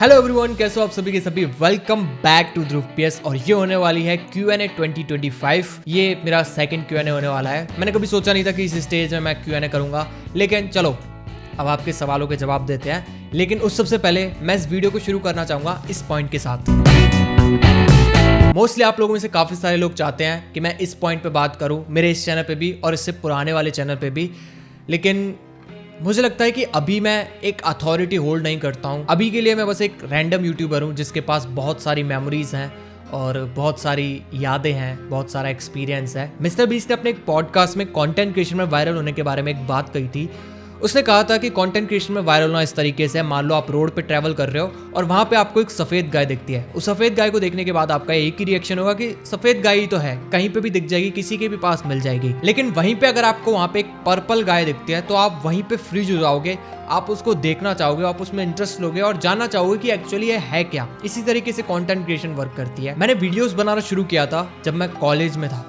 Hello everyone, कैसे हो आप सभी के सभी। Welcome back to Dhruv PS और ये होने वाली है Q&A 2025। ये मेरा सेकंड Q&A होने वाला है। मैंने कभी सोचा नहीं था कि इस स्टेज में मैं Q&A करूंगा, लेकिन चलो अब आपके सवालों के जवाब देते हैं। लेकिन उस सबसे पहले मैं इस वीडियो को शुरू करना चाहूंगा इस पॉइंट के साथ। मोस्टली आप लोगों में से काफ़ी सारे लोग चाहते हैं कि मैं इस पॉइंट पे बात करूं, मेरे इस चैनल पे भी और इससे पुराने वाले चैनल पे भी। लेकिन मुझे लगता है कि अभी मैं एक अथॉरिटी होल्ड नहीं करता हूँ। अभी के लिए मैं बस एक रैंडम यूट्यूबर हूँ जिसके पास बहुत सारी मेमोरीज हैं और बहुत सारी यादें हैं, बहुत सारा एक्सपीरियंस है। मिस्टर बीस्ट ने अपने एक पॉडकास्ट में कंटेंट क्रिएशन में वायरल होने के बारे में एक बात कही थी। उसने कहा था कि कंटेंट क्रिएशन में वायरल होना इस तरीके से, मान लो आप रोड पे ट्रैवल कर रहे हो और वहां पे आपको एक सफेद गाय दिखती है। उस सफेद गाय को देखने के बाद आपका एक ही रिएक्शन होगा कि सफेद गाय ही तो है, कहीं पे भी दिख जाएगी, किसी के भी पास मिल जाएगी। लेकिन वहीं पे अगर आपको वहां पे एक पर्पल गाय दिखती है तो आप वहीं पे फ्रीज हो जाओगे, आप उसको देखना चाहोगे, आप उसमें इंटरेस्ट लोगे और जानना चाहोगे कि एक्चुअली ये है क्या। इसी तरीके से कंटेंट क्रिएशन वर्क करती है। मैंने वीडियोस बनाना शुरू किया था जब मैं कॉलेज में था,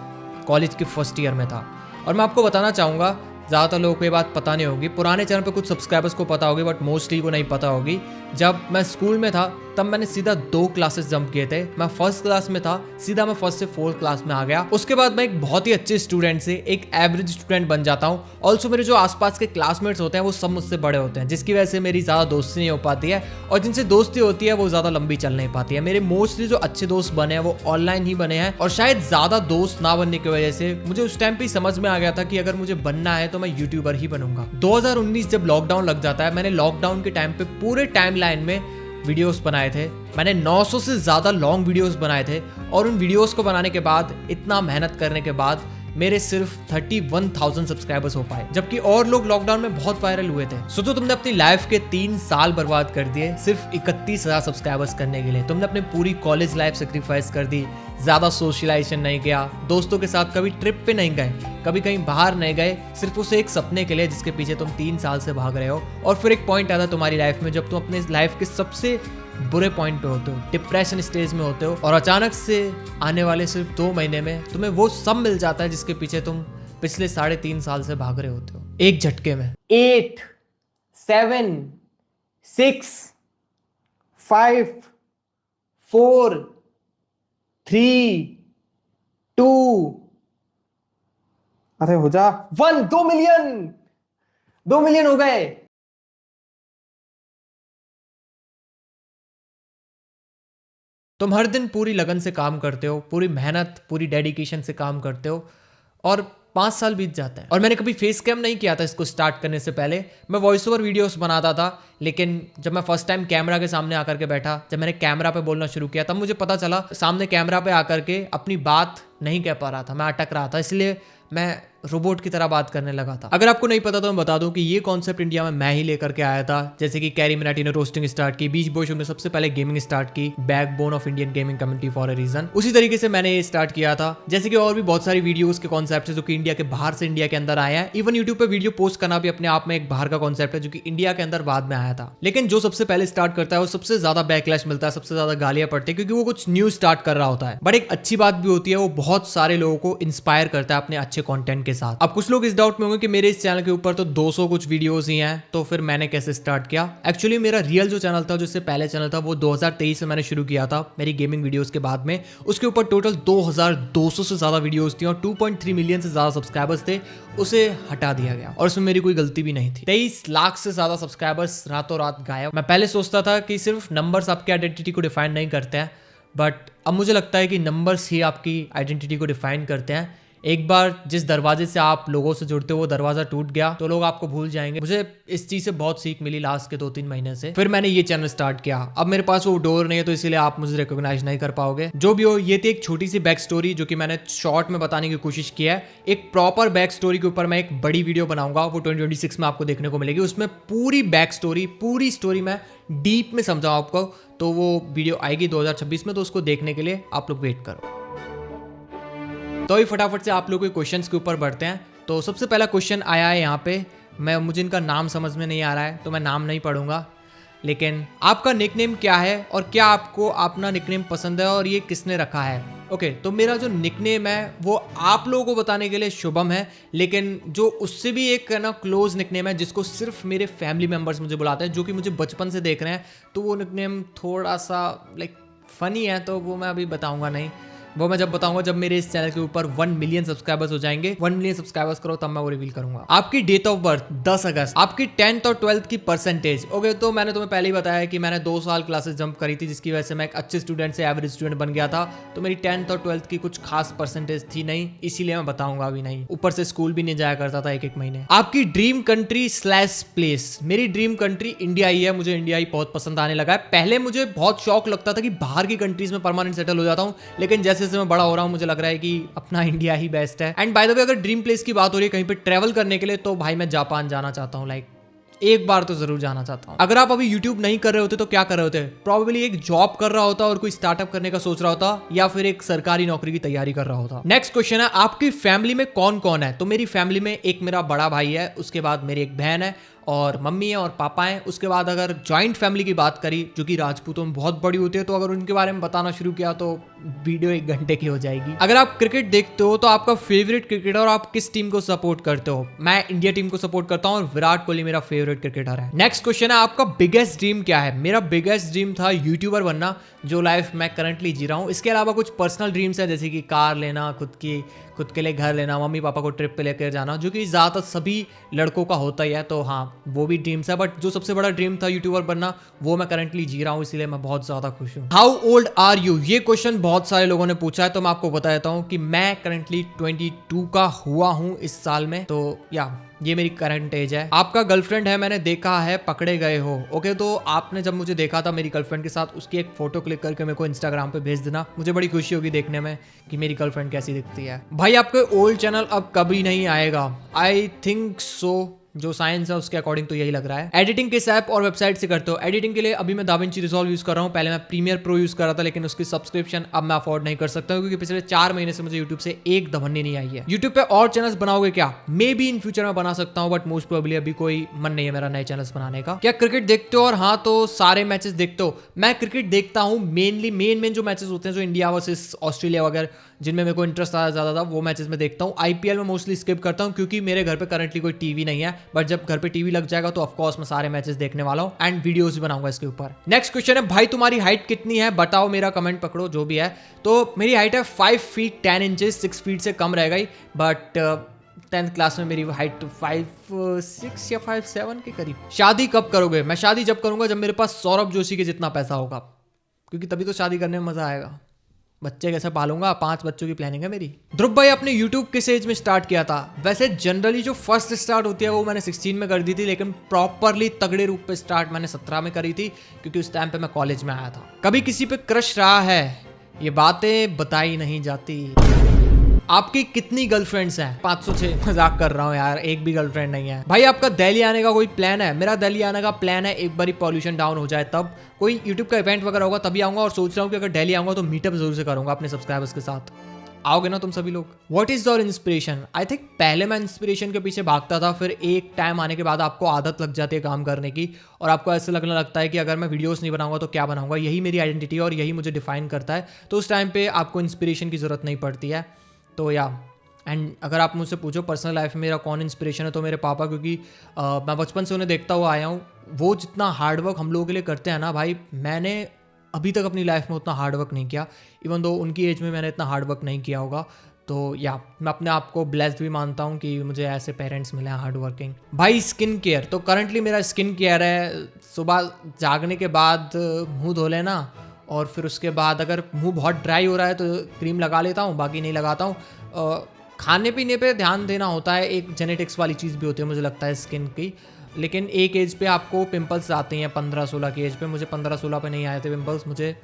कॉलेज के फर्स्ट ईयर में था। और मैं आपको बताना चाहूँगा, ज़्यादातर लोगों को ये बात पता नहीं होगी, पुराने चैनल पे कुछ सब्सक्राइबर्स को पता होगी बट मोस्टली को नहीं पता होगी। जब मैं स्कूल में था तब मैंने सीधा 2 क्लासेस जंप किए थे। मैं फर्स्ट क्लास में था, सीधा मैं फर्स्ट से 4th क्लास में आ गया। उसके बाद मैं एक बहुत ही अच्छे स्टूडेंट से एक एवरेज स्टूडेंट बन जाता हूँ। ऑल्सो मेरे जो आसपास के क्लासमेट्स होते हैं वो सब मुझसे बड़े होते हैं, जिसकी वजह से मेरी ज़्यादा दोस्ती नहीं हो पाती है और जिनसे दोस्ती होती है वो ज़्यादा लंबी चल नहीं पाती है। मेरे मोस्टली जो अच्छे दोस्त बने हैं वो ऑनलाइन ही बने हैं और शायद ज़्यादा दोस्त ना बनने की वजह से मुझे उस टाइम पे समझ में आ गया था कि अगर मुझे बनना है तो मैं यूट्यूबर ही बनूंगा। 2019 जब लॉकडाउन लग जाता है, मैंने लॉकडाउन के टाइम पे पूरे टाइमलाइन में वीडियोस बनाए थे। मैंने 900 से ज़्यादा लॉन्ग वीडियोस बनाए थे और उन वीडियोस को बनाने के बाद, इतना मेहनत करने के बाद मेरे सिर्फ 31,000 सब्सक्राइबर्स हो पाए, जबकि और लोग लॉकडाउन में बहुत वायरल हुए थे। सोचो, तुमने अपनी लाइफ के 3 साल बर्बाद कर दिए सिर्फ 31,000 सब्सक्राइबर्स करने के लिए। तुमने अपनी पूरी कॉलेज लाइफ सेक्रीफाइस कर दी, ज़्यादा सोशलाइजेशन नहीं किया, दोस्तों के साथ कभी ट्रिप पे नहीं गए, कभी कहीं बाहर नहीं गए, सिर्फ उसे एक सपने के लिए जिसके पीछे तुम 3 साल से भाग रहे हो। और फिर एक पॉइंट आता है तुम्हारी लाइफ में जब तुम अपने लाइफ के सबसे बुरे पॉइंट पे होते हो, डिप्रेशन स्टेज में होते हो और अचानक से आने वाले सिर्फ 2 महीने में तुम्हें वो सब मिल जाता है जिसके पीछे तुम पिछले 3.5 साल से भाग रहे होते हो, एक झटके में। 8 7 6 5 4 3 2 अरे हो जा 1 2 मिलियन हो गए। तुम हर दिन पूरी लगन से काम करते हो, पूरी मेहनत, पूरी डेडिकेशन से काम करते हो और 5 साल बीत जाते हैं। और मैंने कभी फेस कैम नहीं किया था इसको स्टार्ट करने से पहले। मैं वॉइस ओवर वीडियोस बनाता था, लेकिन जब मैं फर्स्ट टाइम कैमरा के सामने आकर के बैठा, जब मैंने कैमरा पे बोलना शुरू किया, तब मुझे पता चला सामने कैमरा पे आकर के अपनी बात नहीं कह पा रहा था, मैं अटक रहा था। इसलिए मैं रोबोट की तरह बात करने लगा था। अगर आपको नहीं पता तो मैं बता दूं कि ये कॉन्सेप्ट इंडिया में मैं ही लेकर के आया था। जैसे कि कैरी मिनाटी ने रोस्टिंग स्टार्ट की, बीच बॉय शो ने सबसे पहले गेमिंग स्टार्ट की, backbone of Indian gaming community for a reason. उसी तरीके से मैंने ये स्टार्ट किया था। जैसे कि और भी बहुत सारी वीडियोस के कॉन्सेप्ट है जो कि इंडिया के बाहर से इंडिया के अंदर आए हैं। इवन यूट्यूब पे वीडियो पोस्ट करना भी अपने आप में एक बाहर का कॉन्सेप्ट है जो कि इंडिया के अंदर बाद में आया था। लेकिन जो सबसे पहले स्टार्ट करता है वो सबसे ज्यादा बैकलैश मिलता है, सबसे ज्यादा गालियां पड़ती है, क्योंकि वो कुछ न्यू स्टार्ट कर रहा होता है। बट एक अच्छी बात भी होती है, वो बहुत सारे लोगों को इंस्पायर करता है अपने अच्छे कंटेंट के साथ। अब कुछ लोग इस डाउट में होंगे कि मेरे इस चैनल के ऊपर तो 200 कुछ वीडियोस ही हैं, तो फिर मैंने कैसे स्टार्ट किया। एक्चुअली मेरा रियल जो चैनल था, जो इससे पहले चैनल था, वो 2023 में मैंने शुरू किया था मेरी गेमिंग वीडियोस के बाद में। उसके ऊपर टोटल 2200 से ज्यादा वीडियोस थी और 2.3 मिलियन से ज्यादा सब्सक्राइबर्स थे। उसे हटा दिया गया और उसमें मेरी कोई गलती भी नहीं थी। 23 लाख से ज्यादा सब्सक्राइबर्स रातों रात गायब। मैं पहले सोचता था कि सिर्फ नंबर्स आपकी आइडेंटिटी को डिफाइन नहीं करते हैं, बट अब मुझे लगता है कि नंबर्स ही आपकी आइडेंटिटी को डिफाइन करते हैं। एक बार जिस दरवाजे से आप लोगों से जुड़ते हो वो दरवाजा टूट गया तो लोग आपको भूल जाएंगे। मुझे इस चीज से बहुत सीख मिली लास्ट के 2-3 महीने से। फिर मैंने ये चैनल स्टार्ट किया। अब मेरे पास वो डोर नहीं है तो इसीलिए आप मुझे रिकॉग्नाइज नहीं कर पाओगे। जो भी हो, ये थी एक छोटी सी बैक स्टोरी जो कि मैंने शॉर्ट में बताने की कोशिश किया है। एक प्रॉपर बैक स्टोरी के ऊपर मैं एक बड़ी वीडियो बनाऊंगा, वो 2026 में आपको देखने को मिलेगी। उसमें पूरी बैक स्टोरी, पूरी स्टोरी मैं डीप में समझाऊं आपको, तो वो वीडियो आएगी 2026 में, तो उसको देखने के लिए आप लोग वेट करो। तो ही फटाफट से आप लोगों के क्वेश्चंस के ऊपर बढ़ते हैं। तो सबसे पहला क्वेश्चन आया है यहाँ पे, मुझे इनका नाम समझ में नहीं आ रहा है तो मैं नाम नहीं पढ़ूंगा, लेकिन आपका निकनेम क्या है और क्या आपको अपना निकनेम पसंद है और ये किसने रखा है। ओके तो मेरा जो निकनेम है वो आप लोगों को बताने के लिए शुभम है, लेकिन जो उससे भी एक ना क्लोज निकनेम है जिसको सिर्फ मेरे फैमिली मेम्बर्स मुझे बुलाते हैं, जो कि मुझे बचपन से देख रहे हैं, तो वो निकनेम थोड़ा सा लाइक फनी है, तो वो मैं अभी बताऊंगा नहीं। वो मैं जब बताऊंगा जब मेरे इस चैनल के ऊपर 1 मिलियन सब्सक्राइबर्स हो जाएंगे। 1 मिलियन सब्सक्राइबर्स करो तब मैं वो रिवील करूंगा। आपकी डेट ऑफ बर्थ 10 अगस्त, आपकी 10th और 12th की परसेंटेज। ओके तो मैंने तुम्हें पहले ही बताया कि मैंने 2 साल क्लासेस जंप करी थी, जिसकी वजह से मैं एक अच्छे स्टूडेंट से एवरेज स्टूडेंट बन गया था। तो मेरी 10th और 12th की कुछ खास परसेंटेज थी नहीं, इसीलिए मैं बताऊंगा अभी नहीं। ऊपर से स्कूल भी नहीं जाया करता था एक महीने। आपकी ड्रीम कंट्री स्लैश प्लेस। मेरी ड्रीम कंट्री इंडिया ही है, मुझे इंडिया ही बहुत पसंद आने लगा है। पहले मुझे बहुत शौक लगता था कि बाहर की कंट्रीज में परमानेंट सेटल हो जाता हूँ, लेकिन जैसे जैसे मैं बड़ा हो रहा हूँ मुझे लग रहा है कि अपना इंडिया ही बेस्ट है। एंड बाय द वे अगर ड्रीम प्लेस की बात हो रही है कहीं पे ट्रैवल करने के लिए, तो भाई मैं जापान जाना चाहता हूँ। लाइक एक बार तो जरूर जाना चाहता हूँ। अगर आप अभी यूट्यूब नहीं कर रहे होते तो क्या कर रहे होते? प्रॉब्लली एक जॉब कर रहा होता और कोई स्टार्टअप करने का सोच रहा होता, या फिर एक सरकारी नौकरी की तैयारी कर रहा होता। नेक्स्ट क्वेश्चन है, आपकी फैमिली में कौन कौन है? तो मेरी फैमिली में एक मेरा बड़ा भाई है, उसके बाद मेरी एक बहन है और मम्मी है और पापा हैं। उसके बाद अगर जॉइंट फैमिली की बात करी जो कि राजपूतों में बहुत बड़ी होती है, तो अगर उनके बारे में बताना शुरू किया तो वीडियो 1 घंटे की हो जाएगी। अगर आप क्रिकेट देखते हो तो आपका फेवरेट क्रिकेटर और आप किस टीम को सपोर्ट करते हो? मैं इंडिया टीम को सपोर्ट करता हूँ और विराट कोहली मेरा फेवरेट क्रिकेटर है। नेक्स्ट क्वेश्चन है, आपका बिगेस्ट ड्रीम क्या है? मेरा बिगेस्ट ड्रीम था यूट्यूबर बनना, जो लाइफ मैं करंटली जी रहा हूँ। इसके अलावा कुछ पर्सनल ड्रीम्स है, जैसे कि कार लेना, खुद के लिए घर लेना, मम्मी पापा को ट्रिप पे लेकर जाना, जो कि ज़्यादातर सभी लड़कों का होता ही है। तो हाँ वो भी ड्रीम्स है, बट जो सबसे बड़ा ड्रीम था यूट्यूबर बनना, वो मैं करंटली जी रहा हूँ, इसलिए मैं बहुत ज़्यादा खुश हूँ। How old are you? ये क्वेश्चन बहुत सारे लोगों ने पूछा है, तो मैं आपको बता देता हूँ कि मैं करंटली 22 का हुआ हूँ इस साल में। तो या ये मेरी करंट एज है। आपका गर्लफ्रेंड है, मैंने देखा है, पकड़े गए हो। ओके तो आपने जब मुझे देखा था मेरी गर्लफ्रेंड के साथ, उसकी एक फोटो क्लिक करके मेरे को इंस्टाग्राम पे भेज देना, मुझे बड़ी खुशी होगी देखने में कि मेरी गर्लफ्रेंड कैसी दिखती है। भाई आपके ओल्ड चैनल अब कभी नहीं आएगा? आई थिंक सो, जो साइंस है उसके अकॉर्डिंग तो यही लग रहा है। एडिटिंग किस ऐप और वेबसाइट से करते हो? एडिटिंग के लिए अभी मैं दाविंची रिजॉल्व यूज कर रहा हूँ। पहले मैं प्रीमियर प्रो यूज कर रहा था, लेकिन उसकी सब्सक्रिप्शन अब मैं अफोर्ड नहीं कर सकता हूँ, क्योंकि पिछले 4 महीने से मुझे यूट्यूब से एक धमन्नी नहीं आई है। यूट्यूब पे और चैनल्स बनाओगे क्या? मे बी इन फ्यूचर में बना सकता हूँ, बट मोस्ट प्रोबेबली अभी कोई मन नहीं है मेरा नए चैनल्स बनाने का। क्या क्रिकेट देखते हो? और हाँ तो सारे मैचेस देखते हो? मैं क्रिकेट देखता हूँ, मेनली मेन जो मैचेस होते हैं, जो इंडिया वर्सेस ऑस्ट्रेलिया वगैरह, जिनमें मेरे को इंटरेस्ट आया ज्यादा था, वो मैचेस में देखता हूँ। आईपीएल में मोस्टली स्किप करता हूँ, क्योंकि मेरे घर पे करंटली कोई टीवी नहीं है, बट जब घर पे टीवी लग जाएगा तो ऑफ कोर्स मैं सारे मैचेस देखने वाला हूँ एंड वीडियोस भी बनाऊंगा इसके ऊपर। नेक्स्ट क्वेश्चन है, भाई तुम्हारी हाइट कितनी है? बताओ, मेरा कमेंट पकड़ो जो भी है। तो मेरी हाइट है 5 फीट 10 इंचेस, 6 फीट से कम रह गई, बट 10th क्लास में मेरी हाइट 5'6" या 5'7" के करीब। शादी कब करोगे? मैं शादी जब करूंगा जब मेरे पास सौरभ जोशी के जितना पैसा होगा, क्योंकि तभी तो शादी करने में मजा आएगा। बच्चे कैसे पालूंगा? 5 बच्चों की प्लानिंग है मेरी। ध्रुव भाई आपने यूट्यूब किस एज में स्टार्ट किया था? वैसे जनरली जो फर्स्ट स्टार्ट होती है वो मैंने 16 में कर दी थी, लेकिन प्रॉपरली तगड़े रूप पे स्टार्ट मैंने 17 में करी थी, क्योंकि उस टाइम पे मैं कॉलेज में आया था। कभी किसी पे क्रश रहा है? ये बातें बताई नहीं जाती। आपकी कितनी गर्लफ्रेंड्स हैं? 506। मजाक कर रहा हूँ यार, एक भी गर्लफ्रेंड नहीं है। भाई आपका दिल्ली आने का कोई प्लान है? मेरा दिल्ली आने का प्लान है, एक बारी पॉल्यूशन डाउन हो जाए तब, कोई यूट्यूब का इवेंट वगैरह होगा तभी आऊंगा। और सोच रहा हूँ कि अगर दिल्ली आऊंगा तो मीटअप जरूर से करूंगा अपने सब्सक्राइबर्स के साथ। आओगे ना तुम सभी लोग? What is your inspiration? I think पहले मैं इंस्पिरेशन के पीछे भागता था, फिर एक टाइम आने के बाद आपको आदत लग जाती है काम करने की, और आपको ऐसे लगने लगता है कि अगर मैं वीडियोस नहीं बनाऊंगा तो क्या बनाऊंगा। यही मेरी आइडेंटिटी है और यही मुझे डिफाइन करता है। तो उस टाइम पे आपको इंस्पिरेशन की जरूरत नहीं पड़ती है। तो या एंड अगर आप मुझसे पूछो पर्सनल लाइफ में मेरा कौन इंस्पिरेशन है, तो मेरे पापा, क्योंकि मैं बचपन से उन्हें देखता हुआ आया हूँ। वो जितना हार्डवर्क हम लोगों के लिए करते हैं ना भाई, मैंने अभी तक अपनी लाइफ में उतना हार्डवर्क नहीं किया। इवन दो उनकी एज में मैंने इतना हार्डवर्क नहीं किया होगा। तो या मैं अपने आप को ब्लेस्ड भी मानता हूँ कि मुझे ऐसे पेरेंट्स मिले हैं हार्ड वर्किंग। भाई स्किन केयर, तो करंटली मेरा स्किन केयर है, सुबह जागने के बाद मुँह धो लेना, और फिर उसके बाद अगर मुँह बहुत ड्राई हो रहा है तो क्रीम लगा लेता हूँ, बाकी नहीं लगाता हूँ। खाने पीने पे ध्यान देना होता है, एक जेनेटिक्स वाली चीज़ भी होती है मुझे लगता है स्किन की। लेकिन एक एज पे आपको पिंपल्स आते हैं, 15-16 की एज पे। मुझे 15-16 पे नहीं आए थे पिंपल्स, मुझे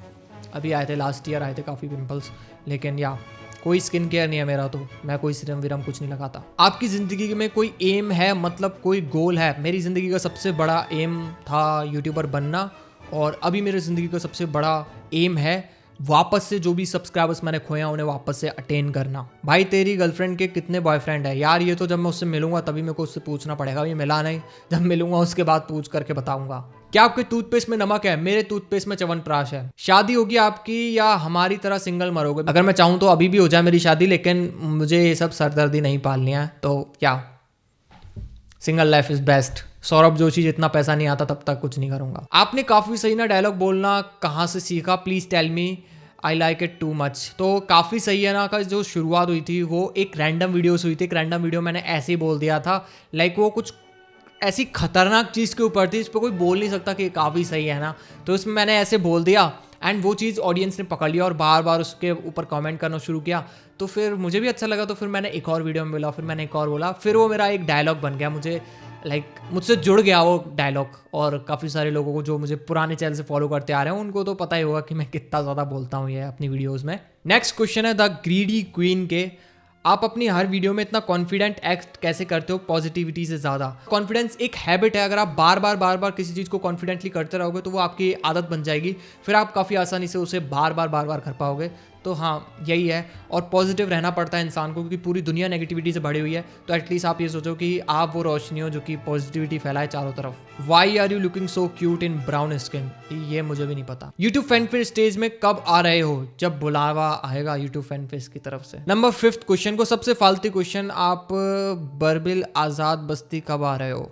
अभी आए थे, लास्ट ईयर आए थे काफ़ी पिंपल्स। लेकिन या कोई स्किन केयर नहीं है मेरा, तो मैं कोई सीरम वीरम कुछ नहीं लगाता। आपकी ज़िंदगी में कोई एम है, मतलब कोई गोल है? मेरी ज़िंदगी का सबसे बड़ा एम था यूट्यूबर बनना, और अभी मेरी ज़िंदगी का सबसे बड़ा एम है वापस से जो भी सब्सक्राइबर्स मैंने खोए हैं उन्हें वापस से अटेन करना। भाई तेरी गर्लफ्रेंड के कितने बॉयफ्रेंड है? यार ये तो जब मैं उससे मिलूंगा तभी मेरे को उससे पूछना पड़ेगा, ये मिला नहीं, जब मिलूंगा उसके बाद पूछ करके बताऊंगा। क्या आपके टूथपेस्ट में नमक है? मेरे टूथपेस्ट में च्यवनप्राश है। शादी होगी आपकी या हमारी तरह सिंगल मरोगे? अगर मैं चाहूँ तो अभी भी हो जाए मेरी शादी, लेकिन मुझे ये सब सरदर्दी नहीं पालनी है, तो क्या single life is best. Saurabh Joshi जितना पैसा नहीं आता तब तक कुछ नहीं करूंगा। आपने काफ़ी सही ना डायलॉग बोलना कहाँ से सीखा? Please tell me, I like it too much. तो काफ़ी सही है ना का जो शुरुआत हुई थी वो एक रैंडम वीडियो से हुई थी। एक रैंडम वीडियो मैंने ऐसे ही बोल दिया था, लाइक वो कुछ ऐसी खतरनाक चीज़ के ऊपर थी इस पर कोई बोल नहीं सकता कि काफ़ी सही है ना, तो इसमें मैंने ऐसे बोल दिया एंड वो चीज़ ऑडियंस ने पकड़ लिया और बार बार उसके ऊपर कमेंट करना शुरू किया। तो फिर मुझे भी अच्छा लगा, तो फिर मैंने एक और वीडियो में बोला, फिर मैंने एक और बोला, फिर वो मेरा एक डायलॉग बन गया। मुझे मुझसे जुड़ गया वो डायलॉग। और काफ़ी सारे लोगों को जो मुझे पुराने चैनल से फॉलो करते आ रहे हैं उनको तो पता ही होगा कि मैं कितना ज़्यादा बोलता हूँ ये अपनी वीडियोज़ में। नेक्स्ट क्वेश्चन है द ग्रीडी क्वीन के, आप अपनी हर वीडियो में इतना कॉन्फिडेंट एक्ट कैसे करते हो पॉजिटिविटी से ज़्यादा? कॉन्फिडेंस एक हैबिट है, अगर आप बार बार किसी चीज़ को कॉन्फिडेंटली करते रहोगे तो वो आपकी आदत बन जाएगी, फिर आप काफ़ी आसानी से उसे बार बार कर पाओगे। तो हाँ यही है, और पॉजिटिव रहना पड़ता है इंसान को क्योंकि पूरी दुनिया नेगेटिविटी से भरी हुई है। तो एटलीस्ट आप ये सोचो कि आप वो रोशनी हो जो कि पॉजिटिविटी फैलाए चारों तरफ। Why are you looking so cute in brown skin? ये मुझे भी नहीं पता। यूट्यूब फैन फेस्ट स्टेज में कब आ रहे हो? जब बुलावा आएगा यूट्यूब फैन फेस्ट की तरफ से। नंबर 5 क्वेश्चन को सबसे फालतू क्वेश्चन, आप बरबिल आज़ाद बस्ती कब आ रहे हो?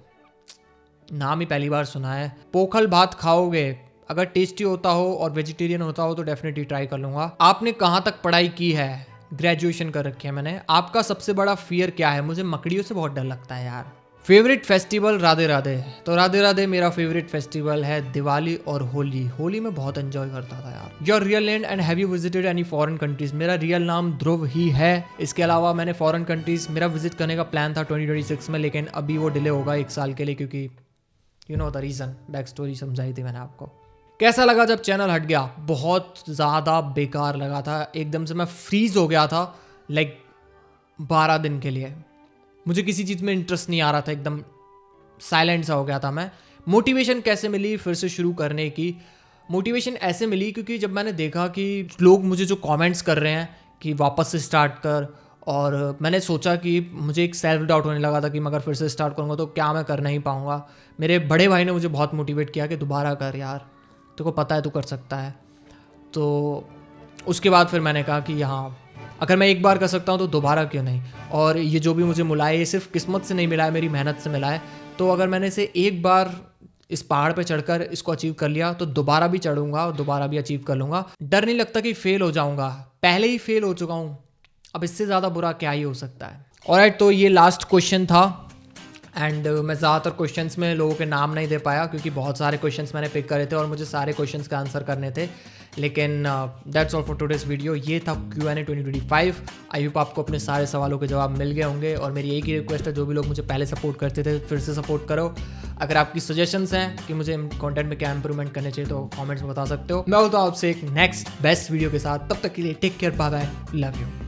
नाम ही पहली बार सुना है। पोखल भात खाओगे? अगर टेस्टी होता हो और वेजिटेरियन होता हो तो डेफिनेटली ट्राई कर लूंगा। आपने कहाँ तक पढ़ाई की है? ग्रेजुएशन कर रखी है मैंने। आपका सबसे बड़ा फियर क्या है? मुझे मकड़ियों से बहुत डर लगता है यार। Favourite festival? राधे राधे। तो राधे राधे मेरा फेवरेट फेस्टिवल है दिवाली और होली। होली में बहुत एंजॉय करता था यार। Your real name and have you visited any foreign countries? मेरा रियल नाम ध्रुव ही है। इसके अलावा मैंने फॉरेन कंट्रीज मेरा विजिट करने का प्लान था 2026 में, लेकिन अभी वो डिले होगा 1 साल के लिए क्योंकि you know the reason. Back story समझाई थी मैंने आपको। कैसा लगा जब चैनल हट गया? बहुत ज़्यादा बेकार लगा था, एकदम से मैं फ्रीज हो गया था 12 दिन के लिए। मुझे किसी चीज़ में इंटरेस्ट नहीं आ रहा था, एकदम साइलेंट सा हो गया था मैं। मोटिवेशन कैसे मिली फिर से शुरू करने की? मोटिवेशन ऐसे मिली क्योंकि जब मैंने देखा कि लोग मुझे जो कमेंट्स कर रहे हैं कि वापस से स्टार्ट कर, और मैंने सोचा कि मुझे एक सेल्फ डाउट होने लगा था कि मैं अगर फिर से स्टार्ट करूँगा तो क्या मैं कर नहीं पाऊँगा। मेरे बड़े भाई ने मुझे बहुत मोटिवेट किया कि दोबारा कर यार, तुझको पता है तू कर सकता है। तो उसके बाद फिर मैंने कहा कि हाँ, अगर मैं एक बार कर सकता हूँ तो दोबारा क्यों नहीं। और ये जो भी मुझे मिला है ये सिर्फ किस्मत से नहीं मिला है, मेरी मेहनत से मिला है। तो अगर मैंने इसे एक बार इस पहाड़ पे चढ़कर इसको अचीव कर लिया तो दोबारा भी चढ़ूंगा और दोबारा भी अचीव कर लूँगा। डर नहीं लगता कि फेल हो जाऊँगा, पहले ही फेल हो चुका हूँ, अब इससे ज़्यादा बुरा क्या ही हो सकता है। ऑलराइट, तो ये लास्ट क्वेश्चन था एंड मैं ज़्यादातर क्वेश्चंस में लोगों के नाम नहीं दे पाया क्योंकि बहुत सारे क्वेश्चंस मैंने पिक करे थे और मुझे सारे क्वेश्चंस का आंसर करने थे। लेकिन that's all for today's video. ये था Q&A 2025। आई होप आपको अपने सारे सवालों के जवाब मिल गए होंगे। और मेरी एक ही रिक्वेस्ट है, जो भी लोग मुझे पहले सपोर्ट करते थे फिर से सपोर्ट करो। अगर आपकी सजेशंस हैं कि मुझे कंटेंट में क्या इंप्रूवमेंट करने चाहिए तो कमेंट्स में बता सकते हो। मैं होता हूँ आपसे एक नेक्स्ट बेस्ट वीडियो के साथ। तब तक के लिए take care, bye bye, love you.